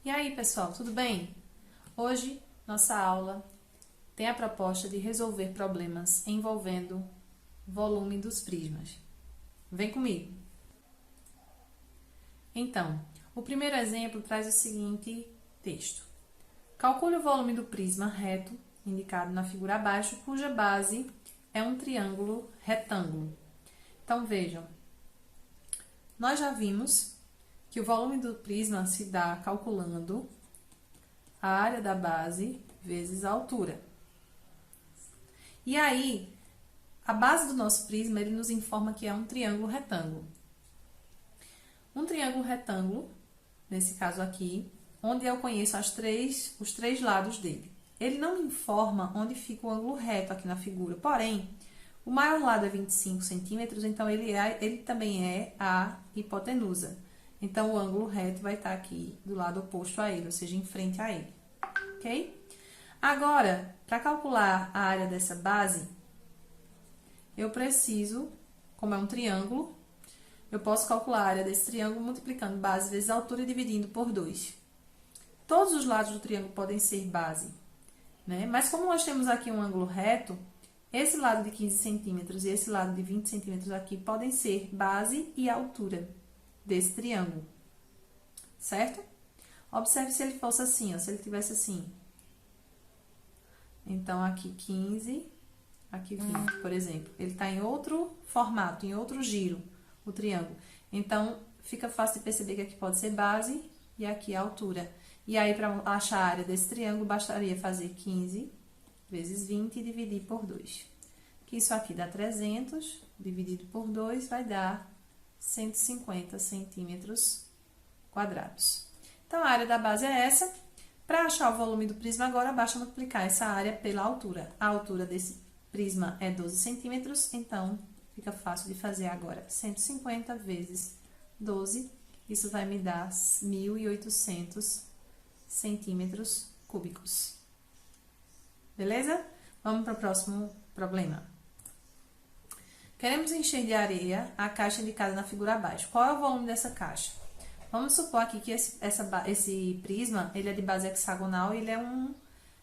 E aí, pessoal, tudo bem? Hoje, nossa aula tem a proposta de resolver problemas envolvendo volume dos prismas. Vem comigo! Então, o primeiro exemplo traz o seguinte texto. Calcule o volume do prisma reto, indicado na figura abaixo, cuja base é um triângulo retângulo. Então, vejam, nós já vimos que o volume do prisma se dá calculando a área da base vezes a altura. E aí, a base do nosso prisma, ele nos informa que é um triângulo retângulo. Um triângulo retângulo, nesse caso aqui, onde eu conheço os três lados dele. Ele não me informa onde fica o ângulo reto aqui na figura, porém, o maior lado é 25 centímetros, então ele também é a hipotenusa. Então, o ângulo reto vai estar aqui do lado oposto a ele, ou seja, em frente a ele. Ok? Agora, para calcular a área dessa base, eu preciso, como é um triângulo, eu posso calcular a área desse triângulo multiplicando base vezes altura e dividindo por 2. Todos os lados do triângulo podem ser base, né? Mas como nós temos aqui um ângulo reto, esse lado de 15 centímetros e esse lado de 20 centímetros aqui podem ser base e altura desse triângulo, certo? Observe se ele fosse assim, ó, se ele tivesse assim. Então, aqui 15, aqui 20, por exemplo. Ele está em outro formato, em outro giro, o triângulo. Então, fica fácil de perceber que aqui pode ser base e aqui a altura. E aí, para achar a área desse triângulo, bastaria fazer 15 vezes 20 e dividir por 2. Que isso aqui dá 300, dividido por 2 vai dar 150 centímetros quadrados. Então, a área da base é essa. Para achar o volume do prisma agora, basta multiplicar essa área pela altura. A altura desse prisma é 12 centímetros, então fica fácil de fazer agora. 150 vezes 12, isso vai me dar 1.800 centímetros cúbicos. Beleza? Vamos para o próximo problema. Queremos encher de areia a caixa indicada na figura abaixo. Qual é o volume dessa caixa? Vamos supor aqui que esse prisma, ele é de base hexagonal e ele é um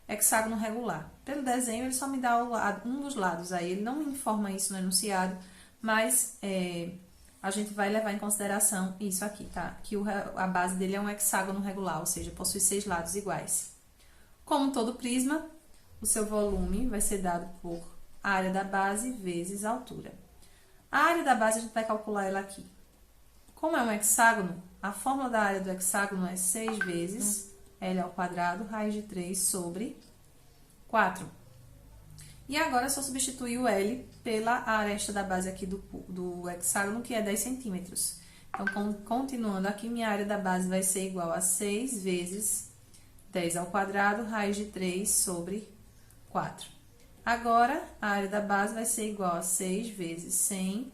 hexágono regular. Pelo desenho, ele só me dá um dos lados aí, ele não me informa isso no enunciado, mas a gente vai levar em consideração isso aqui, tá? Que a base dele é um hexágono regular, ou seja, possui 6 lados iguais. Como todo prisma, o seu volume vai ser dado por área da base vezes a altura. A área da base, a gente vai calcular ela aqui. Como é um hexágono, a fórmula da área do hexágono é 6 vezes L ao quadrado, raiz de 3 sobre 4. E agora é só substituir o L pela aresta da base aqui do hexágono, que é 10 centímetros. Então, continuando aqui, minha área da base vai ser igual a 6 vezes 10 ao quadrado, raiz de 3 sobre 4. Agora, a área da base vai ser igual a 6 vezes 100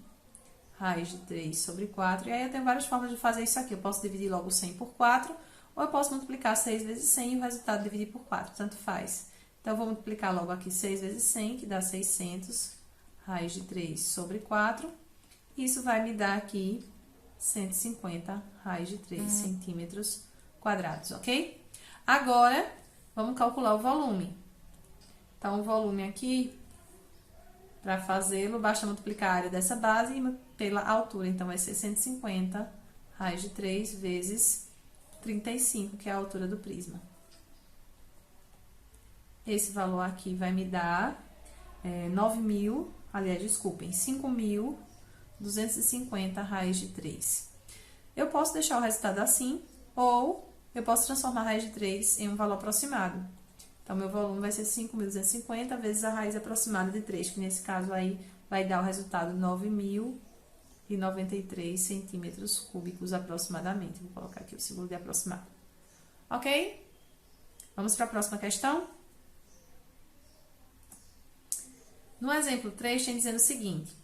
raiz de 3 sobre 4. E aí, eu tenho várias formas de fazer isso aqui. Eu posso dividir logo 100 por 4, ou eu posso multiplicar 6 vezes 100 e o resultado dividir por 4. Tanto faz. Então, eu vou multiplicar logo aqui 6 vezes 100, que dá 600 raiz de 3 sobre 4. Isso vai me dar aqui 150 raiz de 3 centímetros quadrados, ok? Agora, vamos calcular o volume. Então, o volume aqui, para fazê-lo, basta multiplicar a área dessa base pela altura. Então, vai ser 150 raiz de 3 vezes 35, que é a altura do prisma. Esse valor aqui vai me dar 5.250 raiz de 3. Eu posso deixar o resultado assim, ou eu posso transformar a raiz de 3 em um valor aproximado. Então, meu volume vai ser 5.250 vezes a raiz aproximada de 3, que nesse caso aí vai dar o resultado 9.093 centímetros cúbicos aproximadamente. Vou colocar aqui o símbolo de aproximado. Ok? Vamos para a próxima questão? No exemplo 3, tem dizendo o seguinte.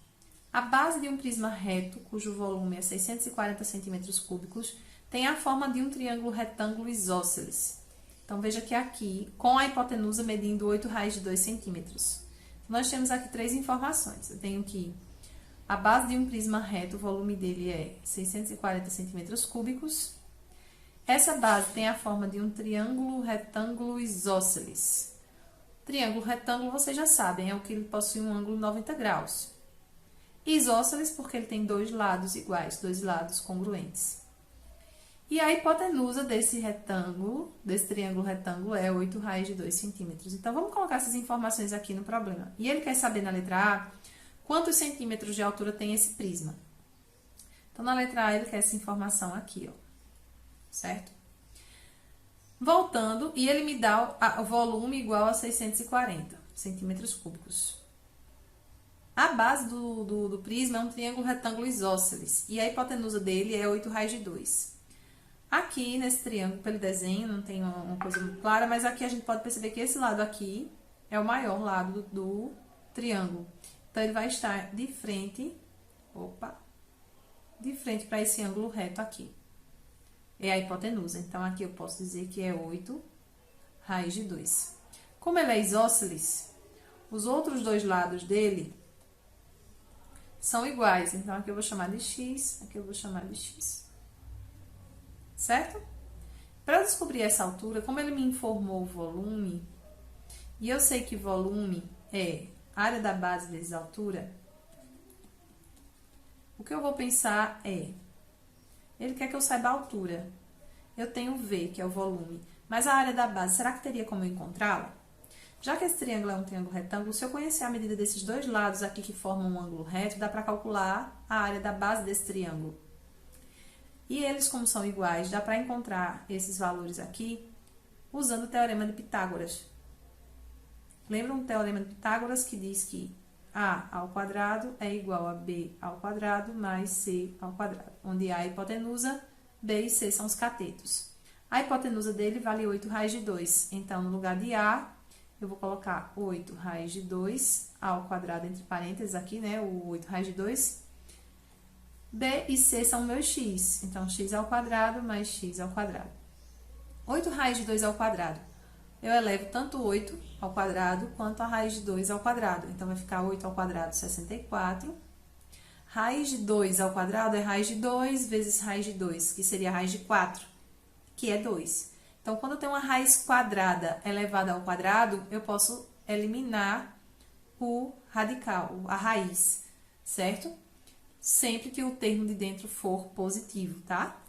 A base de um prisma reto, cujo volume é 640 centímetros cúbicos, tem a forma de um triângulo retângulo isósceles. Então, veja que aqui, com a hipotenusa medindo 8 raiz de 2 centímetros. Nós temos aqui 3 informações. Eu tenho que a base de um prisma reto, o volume dele é 640 centímetros cúbicos. Essa base tem a forma de um triângulo retângulo isósceles. Triângulo retângulo, vocês já sabem, é o que ele possui um ângulo 90 graus. Isósceles porque ele tem dois lados iguais, dois lados congruentes. E a hipotenusa desse retângulo, desse triângulo retângulo, é 8 raiz de 2 centímetros. Então, vamos colocar essas informações aqui no problema. E ele quer saber na letra A, quantos centímetros de altura tem esse prisma. Então, na letra A, ele quer essa informação aqui, ó. Certo? Voltando, e ele me dá o volume igual a 640 centímetros cúbicos. A base do prisma é um triângulo retângulo isósceles, e a hipotenusa dele é 8 raiz de 2. Aqui, nesse triângulo, pelo desenho, não tem uma coisa muito clara, mas aqui a gente pode perceber que esse lado aqui é o maior lado do triângulo. Então, ele vai estar de frente, de frente para esse ângulo reto aqui. É a hipotenusa. Então, aqui eu posso dizer que é 8 raiz de 2. Como ele é isósceles, os outros dois lados dele são iguais. Então, aqui eu vou chamar de x, aqui eu vou chamar de x. Certo? Para descobrir essa altura, como ele me informou o volume, e eu sei que volume é área da base vezes altura, o que eu vou pensar é, ele quer que eu saiba a altura. Eu tenho V, que é o volume, mas a área da base, será que teria como eu encontrá-la? Já que esse triângulo é um triângulo retângulo, se eu conhecer a medida desses dois lados aqui que formam um ângulo reto, dá para calcular a área da base desse triângulo. E eles, como são iguais, dá para encontrar esses valores aqui usando o teorema de Pitágoras. Lembra um teorema de Pitágoras que diz que A ao quadrado é igual a B ao quadrado mais C ao quadrado, onde A é a hipotenusa, B e C são os catetos. A hipotenusa dele vale 8 raiz de 2, então no lugar de A, eu vou colocar 8 raiz de 2 ao quadrado entre parênteses aqui, né, o 8 raiz de 2. B e C são meus x, então x ao quadrado mais x ao quadrado. 8 raiz de 2 ao quadrado, eu elevo tanto 8 ao quadrado quanto a raiz de 2 ao quadrado. Então, vai ficar 8 ao quadrado, 64. Raiz de 2 ao quadrado é raiz de 2 vezes raiz de 2, que seria a raiz de 4, que é 2. Então, quando eu tenho uma raiz quadrada elevada ao quadrado, eu posso eliminar o radical, a raiz, certo? Sempre que o termo de dentro for positivo, tá?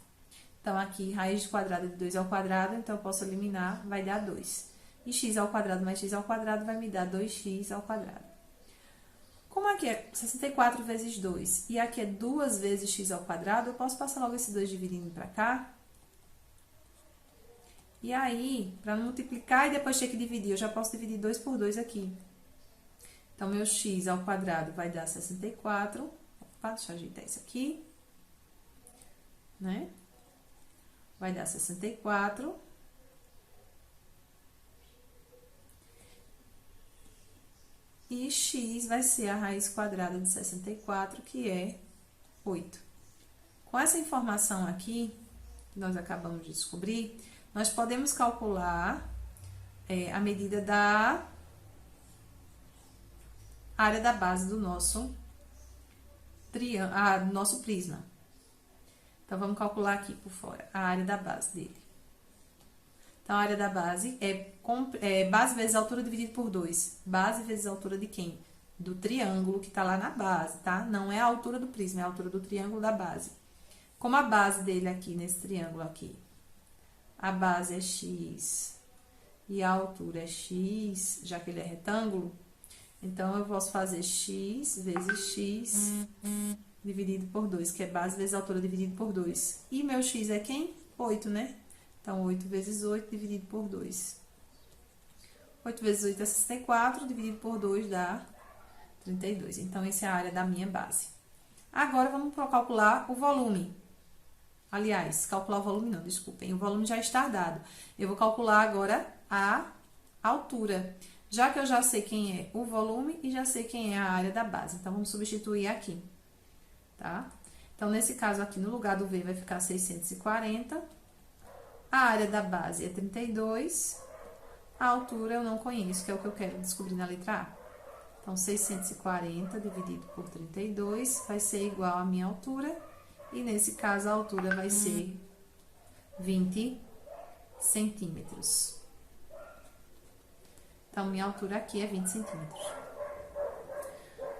Então, aqui, raiz quadrada de 2 ao quadrado, então eu posso eliminar, vai dar 2. E x ao quadrado mais x ao quadrado vai me dar 2x ao quadrado. Como aqui é 64 vezes 2 e aqui é 2 vezes x ao quadrado, eu posso passar logo esse 2 dividindo para cá. E aí, para não multiplicar e depois ter que dividir, eu já posso dividir 2 por 2 aqui. Então, meu x ao quadrado vai dar 64. Opa, deixa eu ajeitar isso aqui. Né? Vai dar 64. E x vai ser a raiz quadrada de 64, que é 8. Com essa informação aqui, que nós acabamos de descobrir, nós podemos calcular a medida da área da base do nosso prisma. Então, vamos calcular aqui por fora a área da base dele. Então, a área da base é base vezes altura dividido por 2. Base vezes altura de quem? Do triângulo que tá lá na base, tá? Não é a altura do prisma, é a altura do triângulo da base. Como a base dele aqui, nesse triângulo aqui, a base é x e a altura é x, já que ele é retângulo, então, eu posso fazer x vezes x dividido por 2, que é base vezes altura dividido por 2. E meu x é quem? 8, né? Então, 8 vezes 8 dividido por 2. 8 vezes 8 é 64, dividido por 2 dá 32. Então, essa é a área da minha base. Agora, vamos calcular o volume. Aliás, calcular o volume não, desculpem. O volume já está dado. Eu vou calcular agora a altura. Já que eu já sei quem é o volume e já sei quem é a área da base. Então, vamos substituir aqui, tá? Então, nesse caso aqui, no lugar do V vai ficar 640. A área da base é 32. A altura eu não conheço, que é o que eu quero descobrir na letra A. Então, 640 dividido por 32 vai ser igual à minha altura. E, nesse caso, a altura vai ser 20 centímetros. Então, minha altura aqui é 20 centímetros.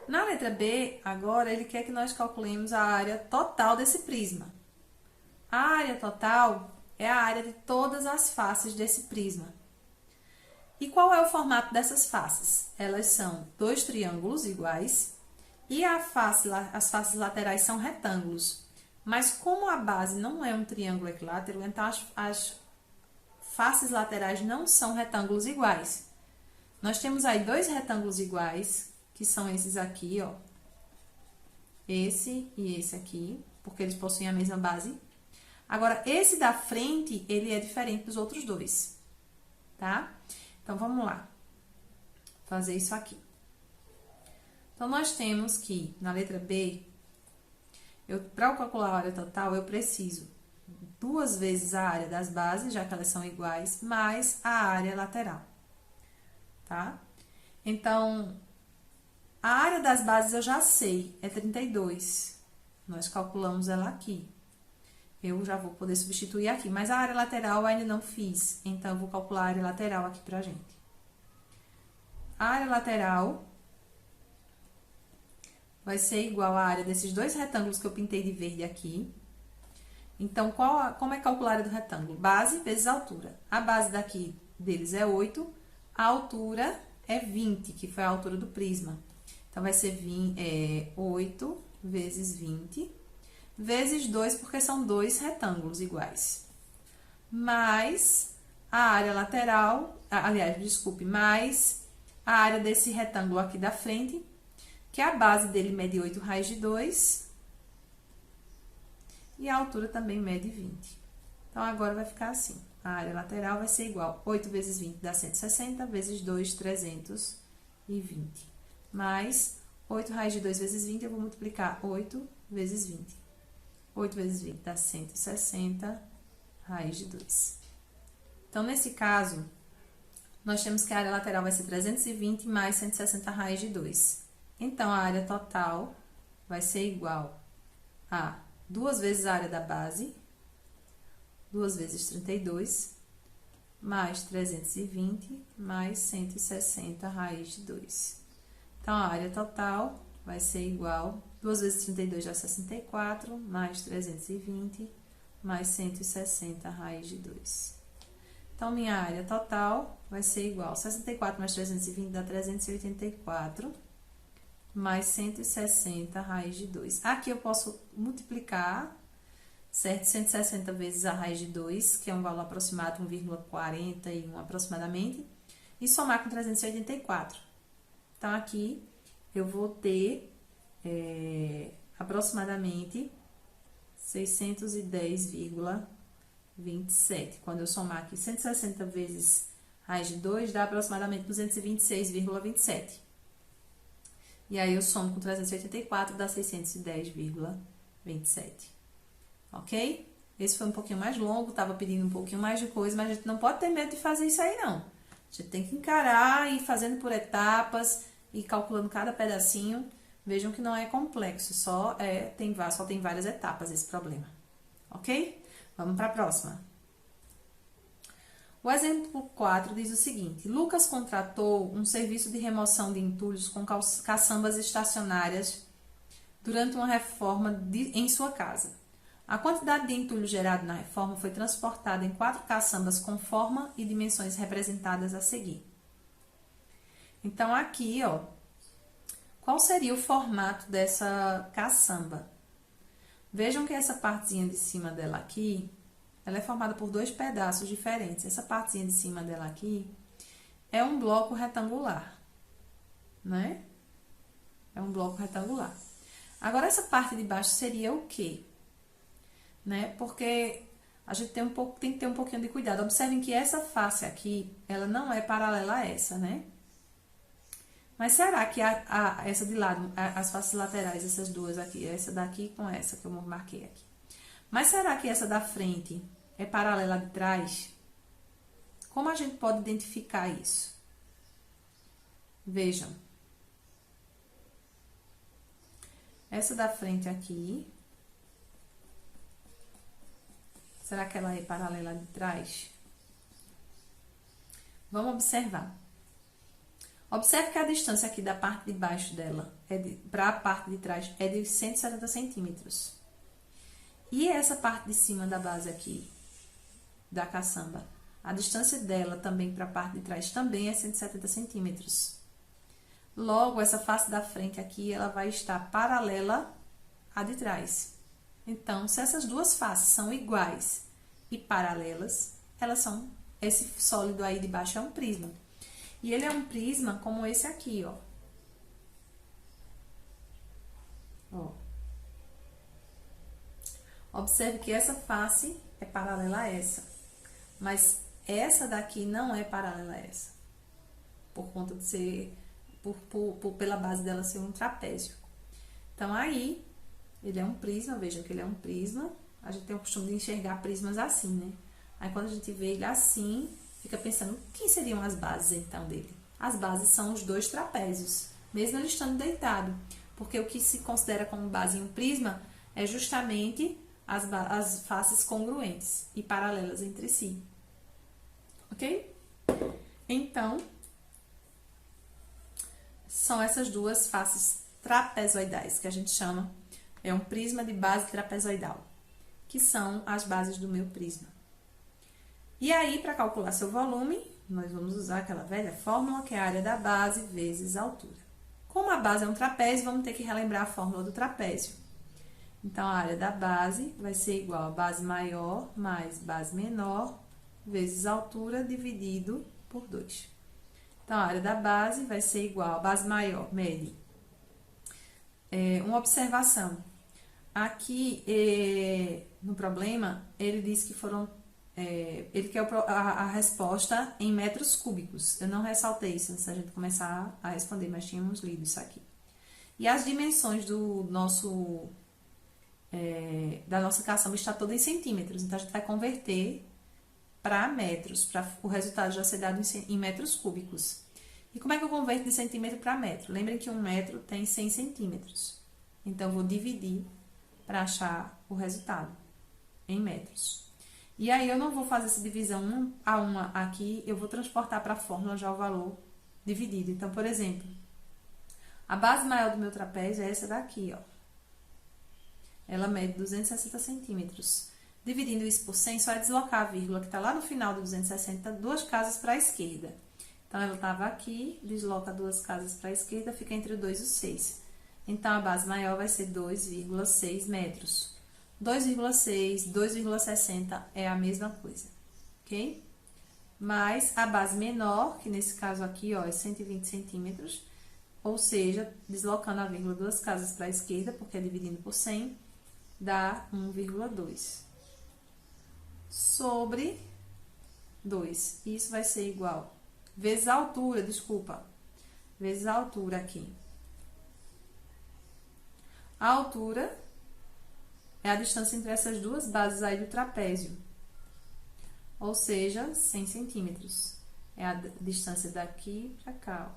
Na letra B, agora, ele quer que nós calculemos a área total desse prisma. A área total é a área de todas as faces desse prisma. E qual é o formato dessas faces? Elas são dois triângulos iguais e as faces laterais são retângulos. Mas como a base não é um triângulo equilátero, então as faces laterais não são retângulos iguais. Nós temos aí dois retângulos iguais, que são esses aqui, ó. Esse e esse aqui, porque eles possuem a mesma base. Agora, esse da frente, ele é diferente dos outros dois, tá? Então, vamos lá. Fazer isso aqui. Então, nós temos que, na letra B, para eu calcular a área total, eu preciso 2 vezes a área das bases, já que elas são iguais, mais a área lateral, tá? Então, a área das bases eu já sei, é 32. Nós calculamos ela aqui. Eu já vou poder substituir aqui, mas a área lateral eu ainda não fiz, então eu vou calcular a área lateral aqui pra gente. A área lateral vai ser igual à área desses dois retângulos que eu pintei de verde aqui. Então, como é calcular a área do retângulo? Base vezes altura. A base daqui deles é 8, a altura é 20, que foi a altura do prisma. Então, vai ser 8 vezes 20, vezes 2, porque são dois retângulos iguais. Mais a área lateral, aliás, desculpe, mais a área desse retângulo aqui da frente, que a base dele mede 8 raiz de 2, e a altura também mede 20. Então, agora vai ficar assim. A área lateral vai ser igual 8 vezes 20 dá 160, vezes 2, 320. Mais 8 raiz de 2 vezes 20, eu vou multiplicar 8 vezes 20. 8 vezes 20 dá 160, raiz de 2. Então, nesse caso, nós temos que a área lateral vai ser 320 mais 160 raiz de 2. Então, a área total vai ser igual a 2 vezes a área da base, 2 vezes 32, mais 320, mais 160 raiz de 2. Então, a área total vai ser igual, 2 vezes 32 dá 64, mais 320, mais 160 raiz de 2. Então, minha área total vai ser igual, 64 mais 320 dá 384, mais 160 raiz de 2. Aqui eu posso multiplicar, certo? 160 vezes a raiz de 2, que é um valor aproximado, 1,41 aproximadamente, e somar com 384. Então, aqui eu vou ter aproximadamente 610,27. Quando eu somar aqui 160 vezes raiz de 2, dá aproximadamente 226,27. E aí, eu somo com 384, dá 610,27. Ok? Esse foi um pouquinho mais longo, tava pedindo um pouquinho mais de coisa, mas a gente não pode ter medo de fazer isso aí, não. A gente tem que encarar e ir fazendo por etapas e calculando cada pedacinho. Vejam que não é complexo, só tem várias etapas esse problema. Ok? Vamos para a próxima. O exemplo 4 diz o seguinte: Lucas contratou um serviço de remoção de entulhos com caçambas estacionárias durante uma reforma em sua casa. A quantidade de entulho gerado na reforma foi transportada em 4 caçambas com forma e dimensões representadas a seguir. Então, aqui, ó, qual seria o formato dessa caçamba? Vejam que essa partezinha de cima dela aqui, ela é formada por 2 pedaços diferentes. Essa partezinha de cima dela aqui é um bloco retangular, né? É um bloco retangular. Agora, essa parte de baixo seria o quê? Né? Porque a gente tem que ter um pouquinho de cuidado. Observem que essa face aqui, ela não é paralela a essa, né? Mas será que essa de lado, as faces laterais, essas duas aqui, essa daqui com essa que eu marquei aqui, mas será que essa da frente é paralela à de trás? Como a gente pode identificar isso? Vejam. Essa da frente aqui Será que ela é paralela de trás? Vamos observar. Observe que a distância aqui da parte de baixo dela, para a parte de trás, é de 170 centímetros. E essa parte de cima da base aqui, da caçamba, a distância dela também para a parte de trás também é 170 centímetros. Logo, essa face da frente aqui, ela vai estar paralela à de trás. Então, se essas duas faces são iguais e paralelas, elas são, esse sólido aí de baixo é um prisma. E ele é um prisma como esse aqui, ó. Ó. Observe que essa face é paralela a essa. Mas essa daqui não é paralela a essa. Por conta de ser, pela base dela ser um trapézio. Então, aí, ele é um prisma, vejam que ele é um prisma. A gente tem o costume de enxergar prismas assim, né? Aí, quando a gente vê ele assim, fica pensando, quem seriam as bases, então, dele? As bases são os dois trapézios, mesmo ele estando deitado. Porque o que se considera como base em um prisma é justamente as faces congruentes e paralelas entre si. Ok? Então, são essas duas faces trapezoidais que a gente chama. É um prisma de base trapezoidal, que são as bases do meu prisma. E aí, para calcular seu volume, nós vamos usar aquela velha fórmula que é a área da base vezes a altura. Como a base é um trapézio, vamos ter que relembrar a fórmula do trapézio. Então, a área da base vai ser igual a base maior mais base menor vezes a altura dividido por 2. Então, a área da base vai ser igual a base maior, mede. Uma observação. Aqui, no problema, ele diz que foram... ele quer a resposta em metros cúbicos. Eu não ressaltei isso antes da gente começar a responder, mas tínhamos lido isso aqui. E as dimensões do nosso... da nossa caçamba está toda em centímetros. Então, a gente vai converter para metros, para o resultado já ser dado em metros cúbicos. E como é que eu converto de centímetro para metro? Lembrem que 1 metro tem 100 centímetros. Então, eu vou dividir para achar o resultado em metros. E aí, eu não vou fazer essa divisão 1 a 1 aqui, eu vou transportar para a fórmula já o valor dividido. Então, por exemplo, a base maior do meu trapézio é essa daqui, ó. Ela mede 260 centímetros. Dividindo isso por 100, só é deslocar a vírgula que está lá no final do 260, 2 casas para a esquerda. Então, ela estava aqui, desloca 2 casas para a esquerda, fica entre o 2 e o 6. Então, a base maior vai ser 2,6 metros. 2,6, 2,60 é a mesma coisa, ok? Mas a base menor, que nesse caso aqui, ó, é 120 centímetros, ou seja, deslocando a vírgula 2 casas para a esquerda, porque é dividindo por 100, dá 1,2 sobre 2. Isso vai ser igual, vezes a altura, desculpa, vezes a altura aqui. A altura é a distância entre essas duas bases aí do trapézio, ou seja, 100 centímetros. É a distância daqui para cá, ó,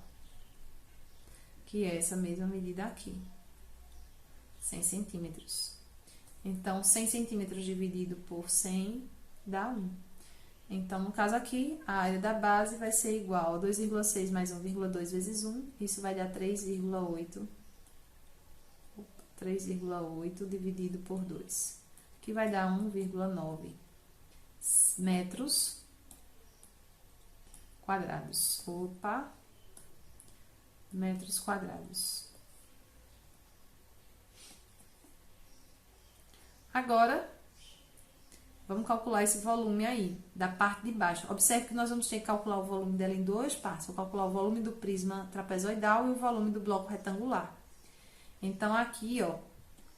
que é essa mesma medida aqui, 100 centímetros. Então, 100 centímetros dividido por 100 dá 1. Então, no caso aqui, a área da base vai ser igual a 2,6 mais 1,2 vezes 1. Isso vai dar 3,8. 3,8 dividido por 2, que vai dar 1,9 metros quadrados. Opa! Metros quadrados. Agora, vamos calcular esse volume aí, da parte de baixo. Observe que nós vamos ter que calcular o volume dela em 2 partes. Vou calcular o volume do prisma trapezoidal e o volume do bloco retangular. Então, aqui, ó,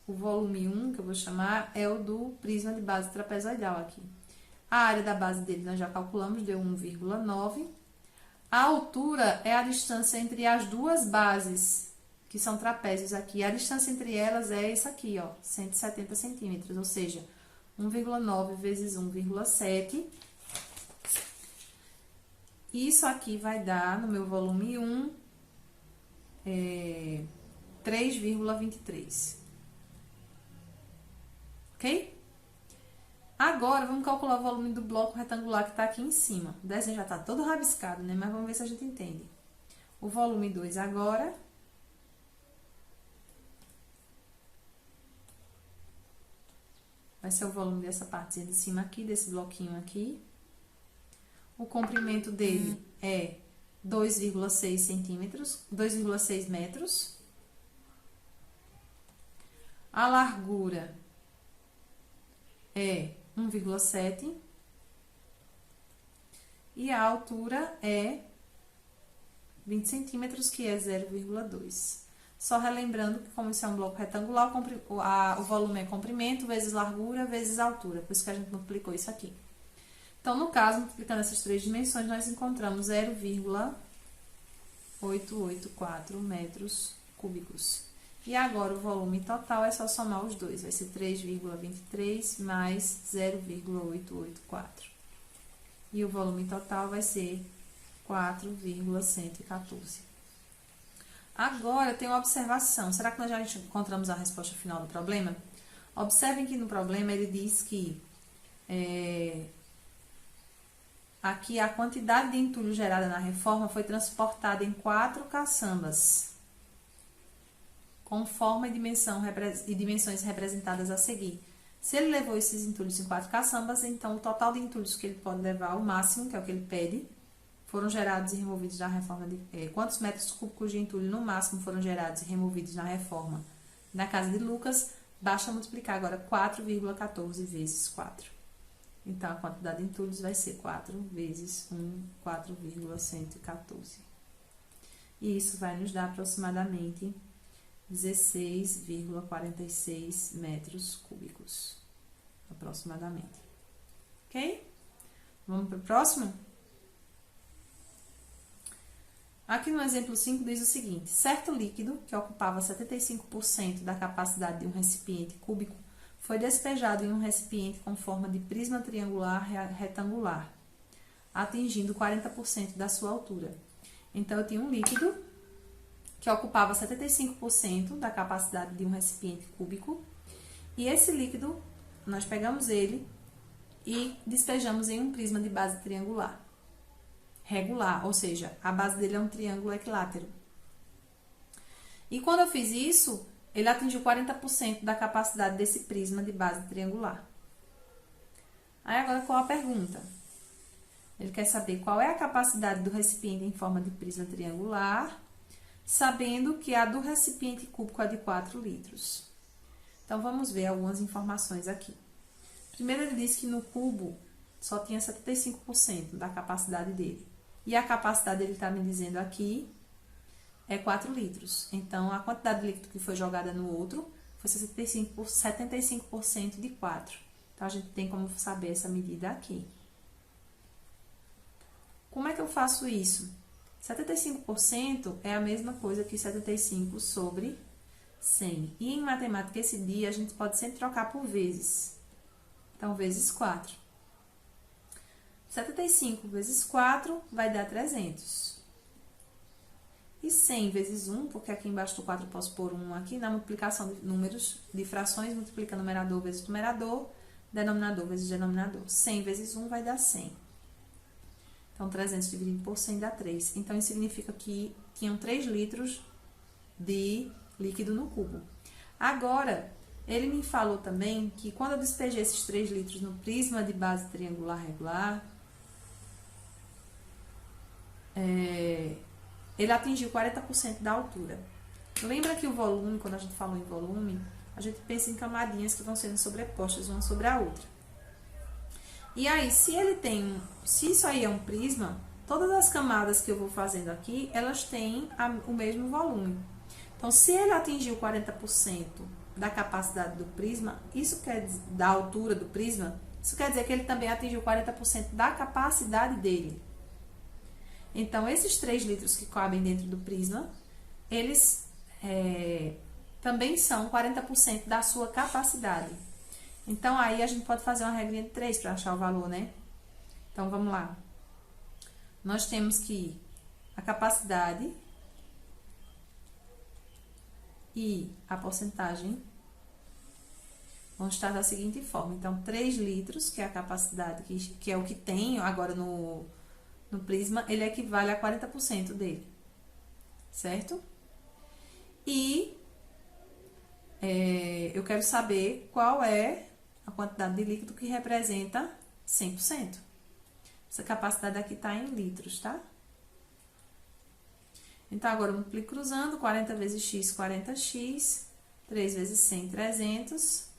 o volume 1, que eu vou chamar, é o do prisma de base trapezoidal aqui. A área da base dele nós já calculamos, deu 1,9. A altura é a distância entre as duas bases, que são trapézios aqui. A distância entre elas é essa aqui, ó, 170 centímetros, ou seja, 1,9 vezes 1,7. Isso aqui vai dar, no meu volume 1, 3,23. Ok? Agora, vamos calcular o volume do bloco retangular que está aqui em cima. O desenho já está todo rabiscado, né? Mas vamos ver se a gente entende. O volume 2 agora vai ser o volume dessa partezinha de cima aqui, desse bloquinho aqui. O comprimento dele é 2,6 centímetros, 2,6 metros. A largura é 1,7. E a altura é 20 centímetros, que é 0,2. Só relembrando que, como isso é um bloco retangular, o volume é comprimento vezes largura vezes altura. Por isso que a gente multiplicou isso aqui. Então, no caso, multiplicando essas três dimensões, nós encontramos 0,884 metros cúbicos. E agora, o volume total é só somar os dois. Vai ser 3,23 mais 0,884. E o volume total vai ser 4,114. Agora, tem uma observação. Será que nós já encontramos a resposta final do problema? Observem que no problema ele diz que aqui a quantidade de entulho gerada na reforma foi transportada em 4 caçambas, com forma e dimensões representadas a seguir. Se ele levou esses entulhos em 4 caçambas, então o total de entulhos que ele pode levar, o máximo, que é o que ele pede, foram gerados e removidos na reforma quantos metros cúbicos de entulho no máximo foram gerados e removidos na reforma na casa de Lucas? Basta multiplicar agora 4,14 vezes 4. Então, a quantidade de entulhos vai ser 4 vezes 1, 4,114. E isso vai nos dar aproximadamente 16,46 metros cúbicos. Aproximadamente. Ok? Vamos para o próximo? Aqui no exemplo 5 diz o seguinte: certo líquido, que ocupava 75% da capacidade de um recipiente cúbico, foi despejado em um recipiente com forma de prisma triangular retangular, atingindo 40% da sua altura. Então, eu tinha um líquido que ocupava 75% da capacidade de um recipiente cúbico, e esse líquido, nós pegamos ele e despejamos em um prisma de base triangular regular, ou seja, a base dele é um triângulo equilátero. E quando eu fiz isso, ele atingiu 40% da capacidade desse prisma de base triangular. Aí agora qual a pergunta? Ele quer saber qual é a capacidade do recipiente em forma de prisma triangular, sabendo que a do recipiente cúbico é de 4 litros. Então, vamos ver algumas informações aqui. Primeiro, ele disse que no cubo só tinha 75% da capacidade dele. E a capacidade, ele está me dizendo aqui, é 4 litros. Então, a quantidade de líquido que foi jogada no outro foi 75% de 4. Então, a gente tem como saber essa medida aqui. Como é que eu faço isso? 75% é a mesma coisa que 75 sobre 100. E em matemática, esse dia, a gente pode sempre trocar por vezes. Então, vezes 4. 75 vezes 4 vai dar 300. E 100 vezes 1, porque aqui embaixo do 4 eu posso pôr 1 aqui, na multiplicação de números, de frações, multiplica numerador vezes numerador, denominador vezes denominador. 100 vezes 1 vai dar 100. Então, 300 dividido por 100 dá 3. Então, isso significa que tinham 3 litros de líquido no cubo. Agora, ele me falou também que quando eu despejei esses 3 litros no prisma de base triangular regular, ele atingiu 40% da altura. Lembra que o volume, quando a gente falou em volume, a gente pensa em camadinhas que vão sendo sobrepostas uma sobre a outra. E aí, se isso aí é um prisma, todas as camadas que eu vou fazendo aqui, elas têm o mesmo volume. Então, se ele atingiu 40% da capacidade do prisma, isso quer dizer, da altura do prisma, isso quer dizer que ele também atingiu 40% da capacidade dele. Então, esses 3 litros que cabem dentro do prisma, eles também são 40% da sua capacidade. Então, aí a gente pode fazer uma regrinha de 3 para achar o valor, né? Então, vamos lá. Nós temos que a capacidade e a porcentagem vão estar da seguinte forma. Então, 3 litros, que é a capacidade, que é o que tem agora no prisma, ele equivale a 40% dele, certo? E eu quero saber qual é a quantidade de líquido que representa 100%. Essa capacidade aqui tá em litros, tá? Então, agora eu multiplico cruzando, 40 vezes x, 40x, 3 vezes 100, 300.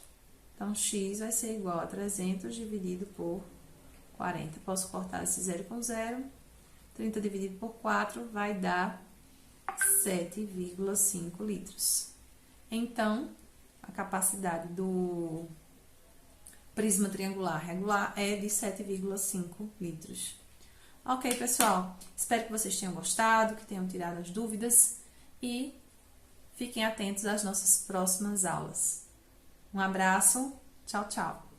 Então, x vai ser igual a 300 dividido por 40. Posso cortar esse 0 com 0. 30 dividido por 4 vai dar 7,5 litros. Então, a capacidade do prisma triangular regular é de 7,5 litros. Ok, pessoal? Espero que vocês tenham gostado, que tenham tirado as dúvidas e fiquem atentos às nossas próximas aulas. Um abraço, tchau, tchau!